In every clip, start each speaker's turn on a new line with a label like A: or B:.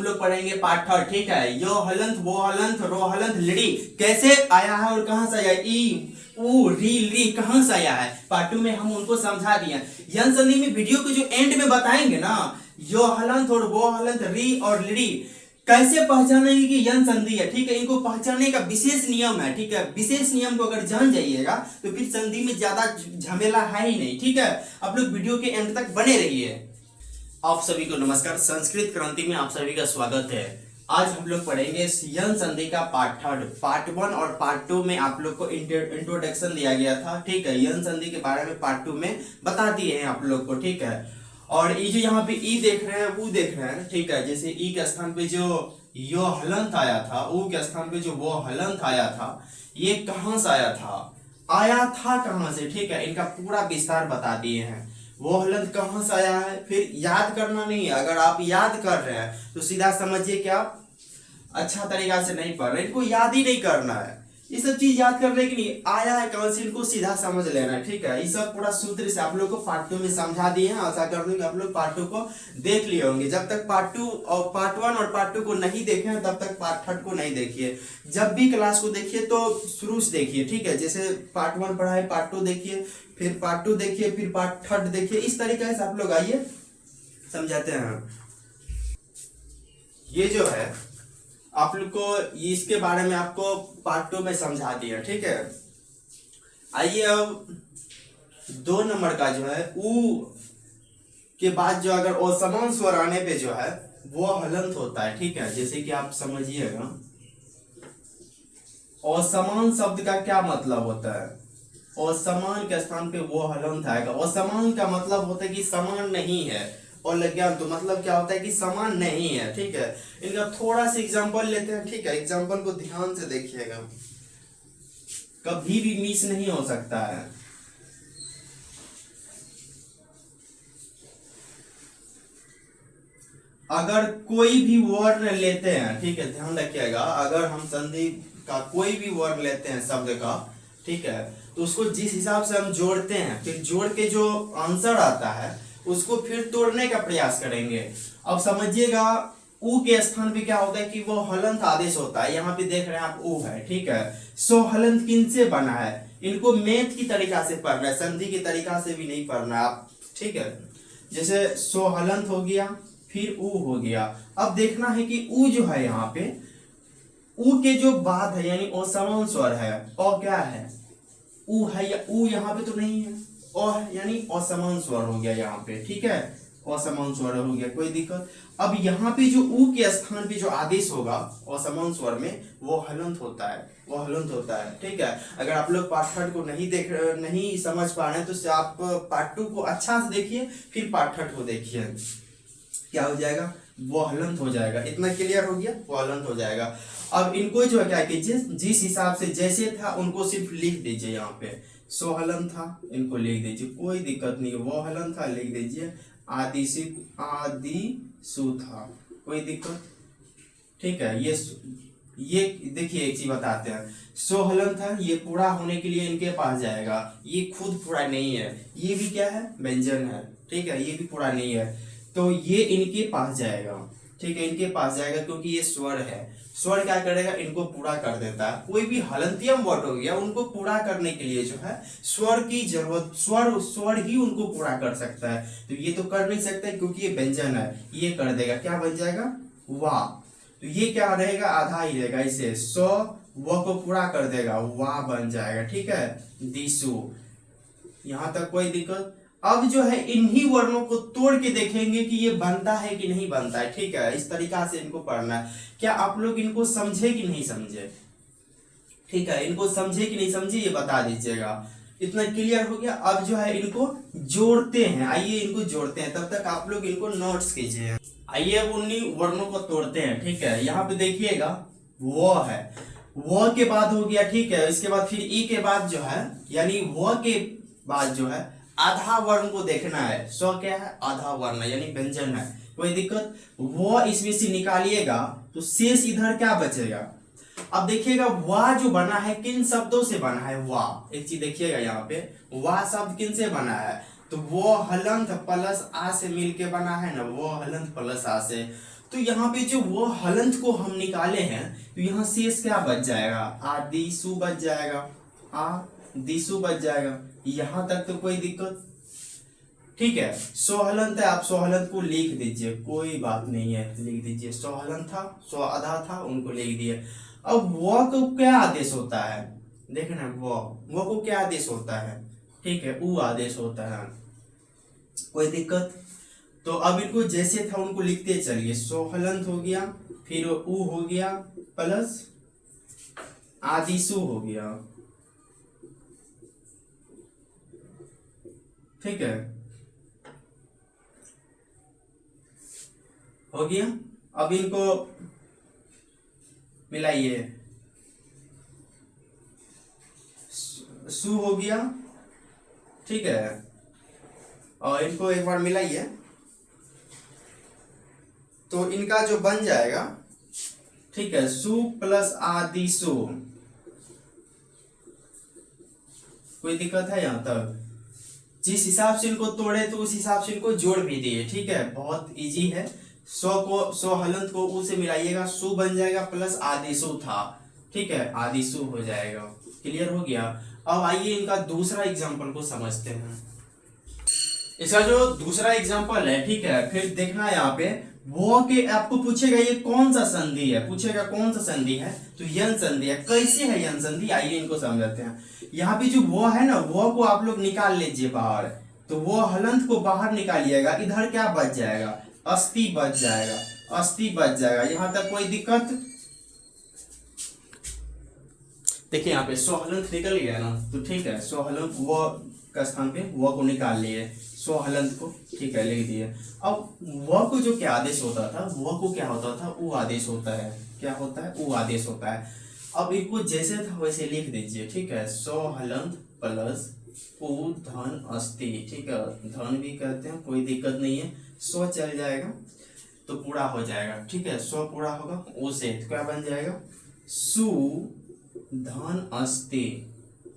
A: लोग पढ़ेंगे part third. ठीक है, यो हलंत वो हलंत रो हलंत लड़ी कैसे आया है और कहां से आया, ई ऊ री ली कहां से आया है। पार्ट टू में हम उनको समझा दिए। यन संधि में वीडियो को जो एंड में बताएंगे ना, यो हलंत और वो हलंत री और लड़ी कैसे पहचानेंगे कि यन संधि है। ठीक है, इनको पहचानने का विशेष नियम है। ठीक है, विशेष नियम को अगर जान जाइएगा तो फिर संधि में ज्यादा झमेला है ही नहीं। ठीक है, आप लोग वीडियो के एंड तक बने रहिए। आप सभी को नमस्कार, संस्कृत क्रांति में आप सभी का स्वागत है। आज हम लोग पढ़ेंगे यन संधि का पार्ट थर्ड। पार्ट वन और पार्ट टू में आप लोग को इंट्रोडक्शन दिया गया था। ठीक है, यन संधि के बारे में पार्ट टू में बता दिए हैं आप लोग को। ठीक है, और ये जो यहाँ पे ई देख रहे हैं वो देख रहे हैं। ठीक है, जैसे ई के स्थान पे जो यो हलंत आया था, ऊ के स्थान पे जो वो हलंत आया था, ये कहां से आया था कहां से। ठीक है, इनका पूरा विस्तार बता दिए हैं। वो हलंत कहां से आया है, फिर याद करना नहीं है। अगर आप याद कर रहे हैं तो सीधा समझिए क्या अच्छा तरीका से नहीं पढ़ रहे, इनको याद ही नहीं करना है। ये सब चीज याद करने की नहीं, आया है कौन सी इनको सीधा समझ लेना है। ठीक है, ये सब पूरा सूत्र से आप लोग को पार्ट टू में समझा दिए हैं। आशा कर दूं कि आप लोग पार्ट टू को देख लिए होंगे। जब तक पार्ट टू और पार्ट वन और पार्ट टू को नहीं देखे हैं तब तक पार्ट थर्ड को नहीं देखिए। जब भी क्लास को देखिए तो शुरू से देखिए। ठीक है, जैसे पार्ट वन पढ़ा है पार्ट टू देखिए, फिर पार्ट टू देखिए, फिर पार्ट थर्ड देखिए। इस तरीके से आप लोग आइए समझाते हैं। ये जो है आप लोग को इसके बारे में आपको पार्ट टू में समझा दिया। ठीक है, आइए अब 2 नंबर का जो है ऊ के बाद जो अगर असमान स्वर आने पे जो है वो हलंत होता है। ठीक है, जैसे कि आप समझिएगा असमान शब्द का क्या मतलब होता है। असमान के स्थान पे वो हलंत आएगा। असमान का मतलब होता है कि समान नहीं है, और लज्ञान तो मतलब क्या होता है कि समान नहीं है। ठीक है, इनका थोड़ा सा एग्जांपल लेते हैं। ठीक है, एग्जांपल को ध्यान से देखिएगा, कभी भी मिस नहीं हो सकता है। अगर कोई भी वर्ण लेते हैं, ठीक है ध्यान रखिएगा, अगर हम संधि का कोई भी वर्ण लेते हैं शब्द का, ठीक है, तो उसको जिस हिसाब से हम जोड़ते हैं, फिर जोड़ के जो आंसर आता है उसको फिर तोड़ने का प्रयास करेंगे। अब समझिएगा ऊ के स्थान पे क्या होता है कि वो हलंत आदेश होता है। यहाँ पे देख रहे हैं आप ऊ है। ठीक है, सो हलंत किन से बना है, इनको मैथ की तरीका से पढ़ना है, संधि की तरीका से भी नहीं पढ़ना आप। ठीक है, जैसे सो हलंत हो गया, फिर ऊ हो गया। अब देखना है कि ऊ जो है यहाँ पे ऊ के जो बाद है यानी असमान स्वर है, और क्या है ऊ है या ऊ यहाँ पे तो नहीं है, और यानी असमान स्वर हो गया यहाँ पे। ठीक है, असमान स्वर हो गया, कोई दिक्कत। अब यहाँ पे जो ऊ के स्थान पे जो आदेश होगा असमान स्वर में वो हलंत होता है, वो हलंत होता है। ठीक है, अगर आप लोग पार्ट थर्ड को नहीं समझ पा रहे हैं तो आप पार्ट टू को अच्छा से देखिए, फिर पार्ट थर्ड को देखिए, क्या हो जाएगा वो हलंत हो जाएगा। इतना क्लियर हो गया, वो हलंत हो जाएगा। अब इनको जो है क्या कीजिए, जिस हिसाब से जैसे था उनको सिर्फ लिख दीजिए। यहाँ पे सो हलन था, इनको लिख दीजिए, कोई दिक्कत नहीं है। वो हलन था लिख दीजिए, आदि सु था, कोई दिक्कत। ठीक है, ये देखिए एक चीज बताते हैं, सो हलन था ये पूरा होने के लिए इनके पास जाएगा, ये खुद पूरा नहीं है, ये भी क्या है व्यंजन है। ठीक है, ये भी पूरा नहीं है, तो ये इनके पास जाएगा। ठीक है, इनके पास जाएगा क्योंकि ये स्वर है। स्वर क्या करेगा, इनको पूरा कर देता है। कोई भी हलंतियम वर्ड हो गया, उनको पूरा करने के लिए जो है स्वर की जरूरत, स्वर ही उनको पूरा कर सकता है। तो ये तो कर नहीं सकता क्योंकि ये व्यंजन है, ये कर देगा, क्या बन जाएगा वाह। तो ये क्या रहेगा, आधा ही रहेगा, इसे सो वो को पूरा कर देगा, वाह बन जाएगा। ठीक है, दिशु, यहां तक कोई दिक्कत। अब जो है इन्हीं वर्णों को तोड़ के देखेंगे कि ये बनता है कि नहीं बनता है। ठीक है, इस तरीका से इनको पढ़ना है। क्या आप लोग इनको समझे कि नहीं समझे, ठीक है, इनको समझे कि नहीं समझे ये बता दीजिएगा। इतना क्लियर हो गया। अब जो है इनको जोड़ते हैं, आइए इनको जोड़ते हैं, तब तक आप लोग इनको नोट्स कीजिए। आइए अब उन्हीं वर्णों को तोड़ते हैं। ठीक है, यहाँ पे देखिएगा वो है, वो के बाद हो गया। ठीक है, इसके बाद फिर ई के बाद जो है यानी वो के बाद जो है आधा वर्ण को देखना है। स्व क्या है, आधा वर्ण है यानी व्यंजन है, कोई दिक्कत। वो इसमें से निकालिएगा तो शेष इधर क्या बचेगा। अब देखिएगा वाह जो बना है किन शब्दों से बना है, वाह एक चीज देखिएगा यहाँ पे, वाह शब्द किन से बना है, तो वो हलंत प्लस आ से मिलके बना है ना, वो हलंत प्लस आ से। तो यहाँ पे जो वो हलंत को हम निकाले हैं, तो यहाँ शेष क्या बच जाएगा, आदिशु बच जाएगा, आदिशु बच जाएगा। यहाँ तक तो कोई दिक्कत, ठीक है। सोहलंत है, आप सोहलंत को लिख दीजिए, कोई बात नहीं है, लिख दीजिए। सोहलंत था, सो आधा था, उनको लिख दिए। अब वो को क्या आदेश होता है, देखना, वो को क्या आदेश होता है, ठीक है, उ आदेश होता है, कोई दिक्कत। तो अब इनको जैसे था उनको लिखते चलिए। सोहलंत हो गया, फिर उ हो गया, प्लस आदिशु हो गया, ठीक है, हो गया। अब इनको मिलाइए, सु हो गया, ठीक है, और इनको एक बार मिलाइए, तो इनका जो बन जाएगा, ठीक है, सु प्लस आदिशु, कोई दिक्कत है यहाँ तक? जिस हिसाब से इनको तोड़े तो उस हिसाब से इनको जोड़ भी दिए, ठीक है, बहुत इजी है। सो हलंत को उ से मिलाइएगा, सु बन जाएगा, प्लस आदिशु था, ठीक है, आदिशु हो जाएगा। क्लियर हो गया। अब आइए इनका दूसरा एग्जांपल को समझते हैं। इसका जो दूसरा एग्जांपल है, ठीक है, फिर देखना यहाँ पे वो के आपको पूछेगा ये कौन सा संधि है, पूछेगा कौन सा संधि है, तो यन संधि है। कैसे है यन संधि, आइए इनको समझते हैं। यहाँ पे जो वो है ना, वो को आप लोग निकाल लीजिए बाहर, तो वो हलंत को बाहर निकालिएगा, इधर क्या बच जाएगा, अस्थि बच जाएगा, अस्थि बच जाएगा। यहाँ तक कोई दिक्कत? देखिए यहाँ पे सोहलंत निकल गया ना, तो ठीक है, सोहलंत वो का स्थान पे वो को निकाल लिए, सोहलंत को, ठीक है, लिख दिए। अब वो को जो क्या आदेश होता था, वो को क्या होता था, उ आदेश होता है, क्या होता है, उ आदेश होता है। अब इनको जैसे था वैसे लिख दीजिए, ठीक है, सोहलंत प्लस उ धन अस्थि, ठीक है, धन भी कहते हैं, कोई दिक्कत नहीं है, सो चल जाएगा तो पूरा हो जाएगा, ठीक है, सो पूरा होगा, उ से तो क्या बन जाएगा, सु धन अस्थि।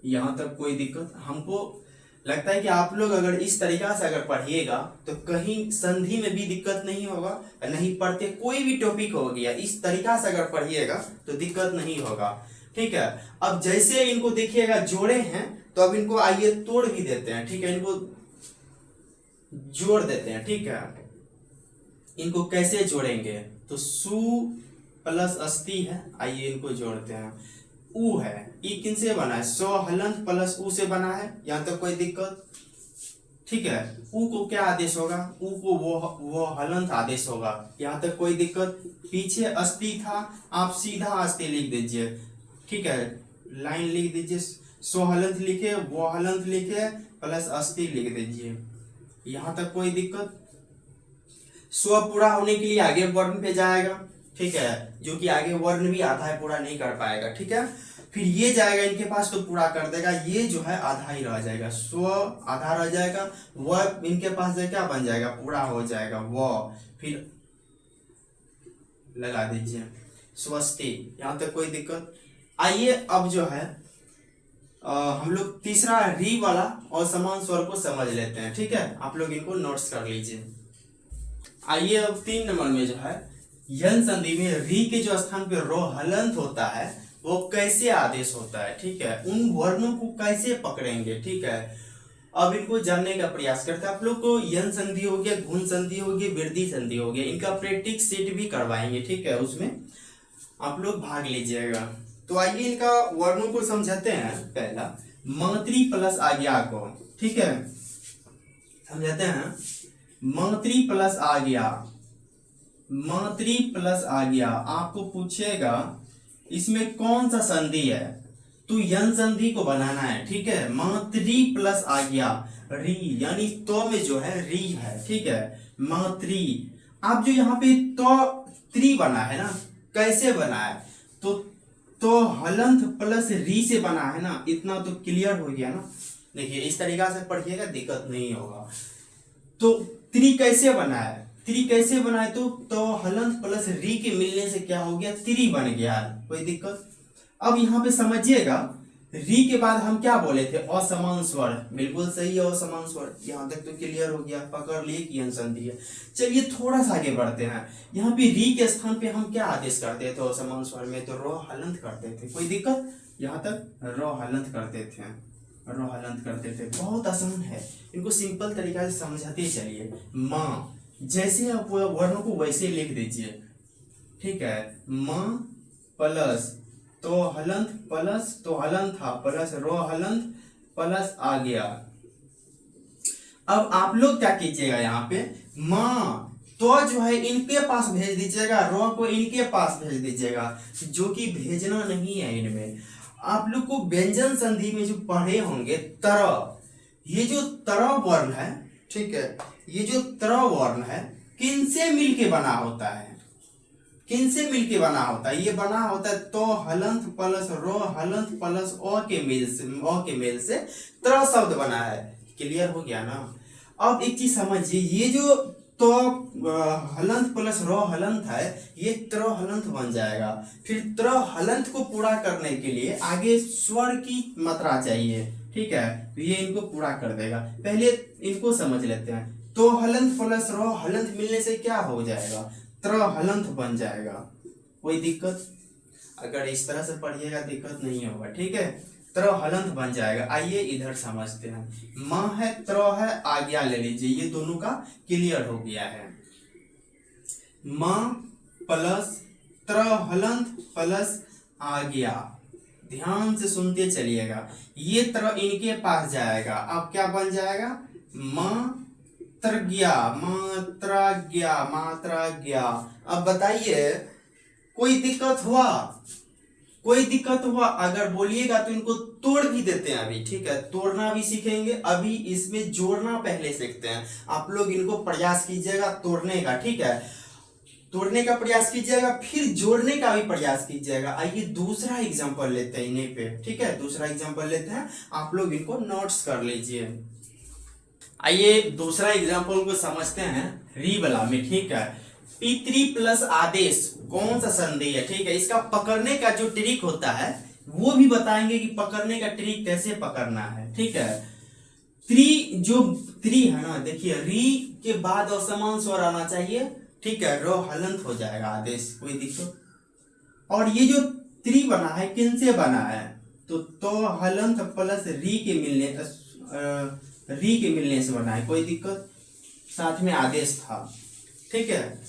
A: यहाँ तक कोई दिक्कत? हमको लगता है कि आप लोग अगर इस तरीका से अगर पढ़िएगा तो कहीं संधि में भी दिक्कत नहीं होगा, नहीं पढ़ते कोई भी टॉपिक हो गया, इस तरीका से अगर पढ़िएगा तो दिक्कत नहीं होगा, ठीक है। अब जैसे इनको देखिएगा जोड़े हैं, तो अब इनको आइए तोड़ भी देते हैं, ठीक है, इनको जोड़ देते हैं, ठीक है। इनको कैसे जोड़ेंगे, तो सु प्लस अस्थि है, आइए इनको जोड़ते हैं। उ है, ई किन से बना है, सो हलंत प्लस उ से बना है, यहाँ तक कोई दिक्कत, ठीक है। उ को क्या आदेश होगा, उ को वो हलंत आदेश होगा, यहाँ तक कोई दिक्कत। पीछे अस्थि था, आप सीधा अस्थि लिख दीजिए, ठीक है, लाइन लिख दीजिए, सो हलंत लिखे, वो हलंत लिखे, प्लस अस्थि लिख दीजिए, यहाँ तक कोई दिक्कत। स्व पूरा होने के लिए आगे वर्ण पे जाएगा, ठीक है, जो कि आगे वर्ण भी आधा है, पूरा नहीं कर पाएगा, ठीक है। फिर ये जाएगा इनके पास तो पूरा कर देगा, ये जो है आधा ही रह जाएगा, स्व आधा रह जाएगा, वह इनके पास क्या बन जाएगा, पूरा हो जाएगा, वो फिर लगा दीजिए स्वस्ति, यहाँ तक कोई दिक्कत। आइए अब जो है हम लोग तीसरा री वाला और समान स्वर को समझ लेते हैं, ठीक है, आप लोग इनको नोट्स कर लीजिए। आइए अब 3 नंबर में जो है यन संधि में री के जो स्थान पे रो हलंत होता है वो कैसे आदेश होता है, ठीक है, उन वर्णों को कैसे पकड़ेंगे, ठीक है। अब इनको जानने का प्रयास करते हैं। आप लोग को यन संधि हो गया, घून संधि हो गई, वृद्धि संधि हो गया, इनका प्रैक्टिस सेट भी करवाएंगे, ठीक है, उसमें आप लोग भाग लीजिएगा। तो आइए इनका वर्णों को समझाते हैं। पहला मंत्री प्लस आज्ञा को, ठीक है, समझाते हैं। मंत्री प्लस आज्ञा, मंत्री प्लस आज्ञा, आपको पूछेगा इसमें कौन सा संधि है, तो यन संधि को बनाना है, ठीक है। मंत्री प्लस आज्ञा, री यानी तो में जो है री है, ठीक है, मंत्री। आप जो यहाँ पे तो त्री बना है ना, कैसे बना है, तो हलंत प्लस री से बना है ना, इतना तो क्लियर हो गया ना। देखिए इस तरीका से पढ़िएगा, दिक्कत नहीं होगा। तो त्री कैसे बना है, त्री कैसे बना है, तो हलंत प्लस री के मिलने से क्या हो गया, त्री बन गया है, कोई दिक्कत। अब यहाँ पे समझिएगा, री के बाद हम क्या बोले थे, असमान स्वर, बिल्कुल सही है असमान स्वर। यहाँ तक तो क्लियर हो गया, पकड़ लिए कि यन संधि है। चलिए थोड़ा सा आगे बढ़ते हैं। यहाँ पे री के स्थान पे हम क्या आदेश करते थे असमान स्वर में, तो रो हलंत करते थे। कोई दिक्कत, यहाँ तक रो हलंत करते थे, रो हलंत करते थे। बहुत आसान है, इनको सिंपल तरीका से समझाते चलिए। माँ, जैसे आप वर्णों को वैसे लिख दीजिए, ठीक है। माँ प्लस तो हलंत प्लस तो हलंत था प्लस रो हलंत प्लस आ गया। अब आप लोग क्या कीजिएगा, यहाँ पे माँ तो जो है इनके पास भेज दीजिएगा, रो को इनके पास भेज दीजिएगा, जो कि भेजना नहीं है इनमें। आप लोग को व्यंजन संधि में जो पढ़े होंगे तरह, ये जो तरह वर्ण है, ठीक है, ये जो तरह वर्ण है किनसे मिलके बना होता है, किनसे मिलके बना होता है, ये बना होता है तो हलंत प्लस रो हलंत प्लस अ के मेल से त्र शब्द बना है। क्लियर हो गया ना। अब एक चीज समझिए, ये जो तो हलंत प्लस रो हलंत है, ये त्र हलंत बन जाएगा। फिर त्र हलंत को पूरा करने के लिए आगे स्वर की मात्रा चाहिए, ठीक है, तो ये इनको पूरा कर देगा। पहले इनको समझ लेते हैं। तो हलंत प्लस रो हलंत मिलने से क्या हो जाएगा, त्र हलंत बन जाएगा। कोई दिक्कत, अगर इस तरह से पढ़िएगा दिक्कत नहीं होगा, ठीक है। त्र हलंत बन जाएगा। आइए इधर समझते हैं। माँ है, त्र है, आज्ञा ले लीजिए, ये दोनों का क्लियर हो गया है। माँ प्लस त्र हलंत प्लस आज्ञा, ध्यान से सुनते चलिएगा। ये त्र इनके पास जाएगा, अब क्या बन जाएगा, माँ मात्राज्ञा। अब बताइए कोई दिक्कत हुआ, कोई दिक्कत हुआ अगर बोलिएगा तो इनको तोड़ भी देते हैं अभी, ठीक है, तोड़ना भी सीखेंगे। अभी इसमें जोड़ना पहले सीखते हैं। आप लोग इनको प्रयास कीजिएगा तोड़ने का, ठीक है, तोड़ने का प्रयास कीजिएगा, फिर जोड़ने का भी प्रयास कीजिएगा। आइए दूसरा एग्जांपल लेते हैं इन्हीं पे, ठीक है, दूसरा एग्जांपल लेते हैं, आप लोग इनको नोट्स कर लीजिए। आइए दूसरा एग्जांपल को समझते हैं री वाला में, ठीक है। पितृ प्लस आदेश कौन सा संधि है, ठीक है, इसका पकड़ने का जो ट्रिक होता है वो भी बताएंगे कि पकड़ने का ट्रिक कैसे पकड़ना है, ठीक है। जो त्रि है ना, देखिए री के बाद असमान स्वर आना चाहिए, ठीक है, रो हलंत हो जाएगा आदेश, कोई दिक्कत। और ये जो त्रि बना है किनसे बना है, तो हलंत प्लस री के मिलने से बना है, कोई दिक्कत, साथ में आदेश था, ठीक है।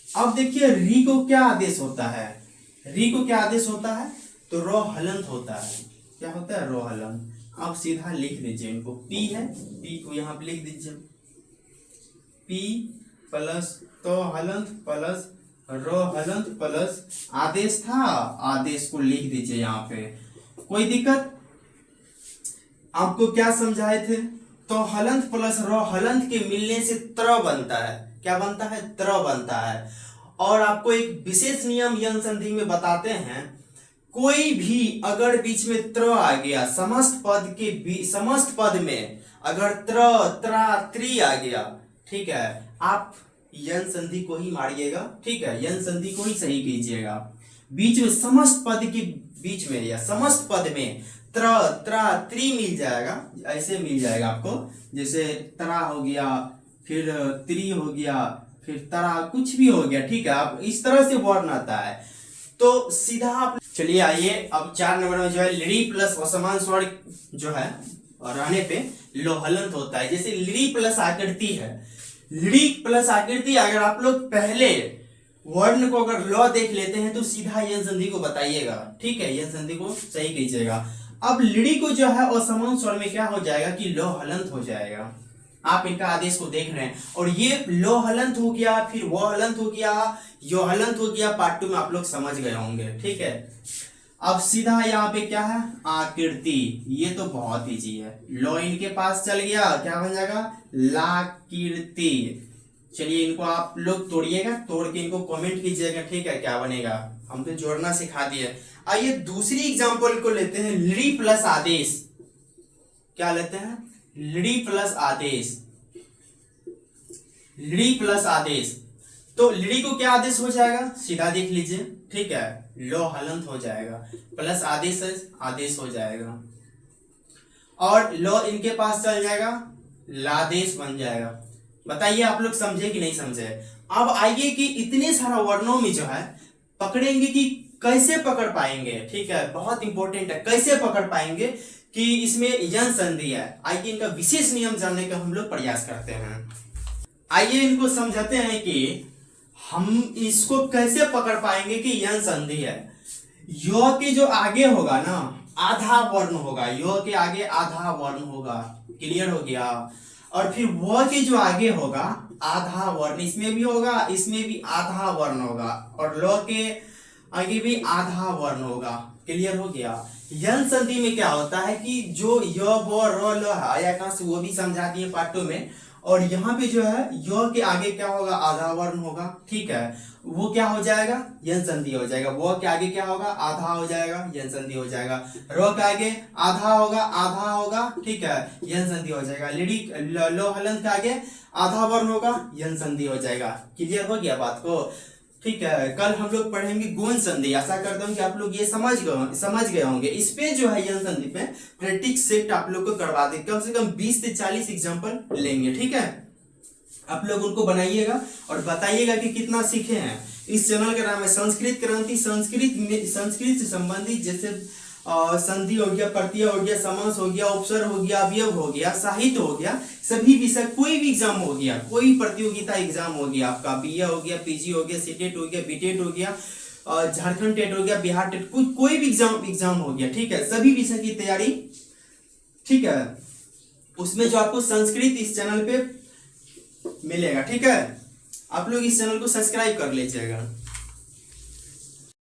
A: अब देखिए री को क्या आदेश होता है, री को क्या आदेश होता है, तो रो हलंत होता है। क्या होता है, रो हलंत। अब सीधा लिख दीजिए इनको, पी है, पी को यहाँ पे लिख दीजिए, पी प्लस तो हलंत प्लस रो हलंत प्लस आदेश था, आदेश को लिख दीजिए यहाँ पे, कोई दिक्कत। आपको क्या समझाए थे, तो हलंत प्लस रो हलंत के मिलने से त्र बनता है, क्या बनता है, त्र बनता है। और आपको एक विशेष नियम यन संधि में बताते हैं, कोई भी अगर बीच में त्र आ गया, समस्त पद में अगर त्र त्रा त्रि आ गया, ठीक है, आप यन संधि को ही मारिएगा, ठीक है, यन संधि को ही सही कीजिएगा। बीच में समस्त पद के बीच में या समस्त पद में त्र त्रा त्रि मिल जाएगा, ऐसे मिल जाएगा आपको, जैसे तरा हो गया, फिर त्रि हो गया, फिर तरा, कुछ भी हो गया, ठीक है, आप इस तरह से वर्ण आता है। तो सीधा आप चलिए आइए अब 4 नंबर में जो है लिड़ी प्लस असमान स्वर जो है और रहने पे लोहलंत होता है। जैसे लिड़ी प्लस आकृति है, लिड़ी प्लस आकृति, अगर आप लोग पहले वर्ण को अगर लौ देख लेते हैं तो सीधा यन संधि को बताइएगा, ठीक है, यन संधि को सही कीजिएगा। अब लिड़ी को जो है असमान स्वर में क्या हो जाएगा कि लो हलंत हो जाएगा। आप इनका आदेश को देख रहे हैं, और ये लो हलंत हो गया, फिर वो हलंत हो गया, यो हलंत हो गया, पार्ट 2 में आप लोग समझ गए होंगे, ठीक है। अब सीधा यहाँ पे क्या है, आकृति, ये तो बहुत इजी है, लो इनके पास चल गया, क्या बन जाएगा, लाकीर्ति। चलिए इनको आप लोग तोड़िएगा, तोड़ के इनको कमेंट कीजिएगा, ठीक है, क्या बनेगा, हम तो जोड़ना सिखा दिए। आइए दूसरी एग्जांपल को लेते हैं, लिड़ी प्लस आदेश, क्या लेते हैं, लिड़ी प्लस आदेश, लिड़ी प्लस आदेश। तो लिड़ी को क्या आदेश हो जाएगा, सीधा देख लीजिए, ठीक है, लो हलंत हो जाएगा, प्लस आदेश आदेश हो जाएगा, और लो इनके पास चल जाएगा, लादेश बन जाएगा। बताइए आप लोग समझे कि नहीं समझे। अब आइए कि इतने सारा वर्णों में जो है पकड़ेंगे कि कैसे पकड़ पाएंगे। ठीक है, बहुत इंपॉर्टेंट है, कैसे पकड़ पाएंगे कि इसमें यन संधि है। आइए इनका विशेष नियम जानने का हम लोग प्रयास करते हैं। आइए इनको समझाते हैं कि हम इसको कैसे पकड़ पाएंगे कि यन संधि है। यो के जो आगे होगा ना आधा वर्ण होगा, यो के आगे आधा वर्ण होगा, क्लियर हो गया। और फिर वो के जो आगे होगा आधा वर्ण, इसमें भी होगा, इसमें भी आधा वर्ण होगा, और लो के आगे भी आधा वर्ण होगा, क्लियर हो गया। यन संधि में क्या होता है कि जो य व र ल है वो भी समझा दिए पार्टों में, और यहाँ पे जो है य के आगे क्या होगा आधा वर्ण होगा, ठीक है, वो क्या हो जाएगा यन संधि हो जाएगा। वो के आगे क्या होगा आधा हो जाएगा, यन संधि हो जाएगा। रो के आगे आधा होगा, आधा होगा, ठीक है, यन संधि हो जाएगा। लो हलंत के आगे आधा वर्ण होगा, यन संधि हो जाएगा। क्लियर हो गया बात को, ठीक है। कल हम लोग पढ़ेंगे गोन संधि। आशा करता हूँ कि आप लोग ये समझ गए होंगे। इस पे जो है यन संधि पे प्रैक्टिस सेट आप लोग को करवा दे, कम से कम 20 से 40 एग्जांपल लेंगे, ठीक है। आप लोग उनको बनाइएगा और बताइएगा कि कितना सीखे हैं। इस चैनल का नाम है संस्कृत क्रांति। संस्कृत से संबंधित जैसे संधि हो गया, प्रत्यय हो गया, समास हो गया, उपसर्ग हो गया, अवयव हो गया, साहित्य हो गया, सभी विषय, कोई भी एग्जाम हो गया, कोई प्रतियोगिता एग्जाम हो गया, आपका बीए हो गया, पीजी हो गया, सीटेट हो गया, बीटेट हो गया, झारखंड टेट हो गया, बिहार टेट, कोई भी एग्जाम हो गया, ठीक है, सभी विषय की तैयारी, ठीक है, उसमें जो आपको संस्कृत इस चैनल पे मिलेगा, ठीक है। आप लोग इस चैनल को सब्सक्राइब कर लीजिएगा।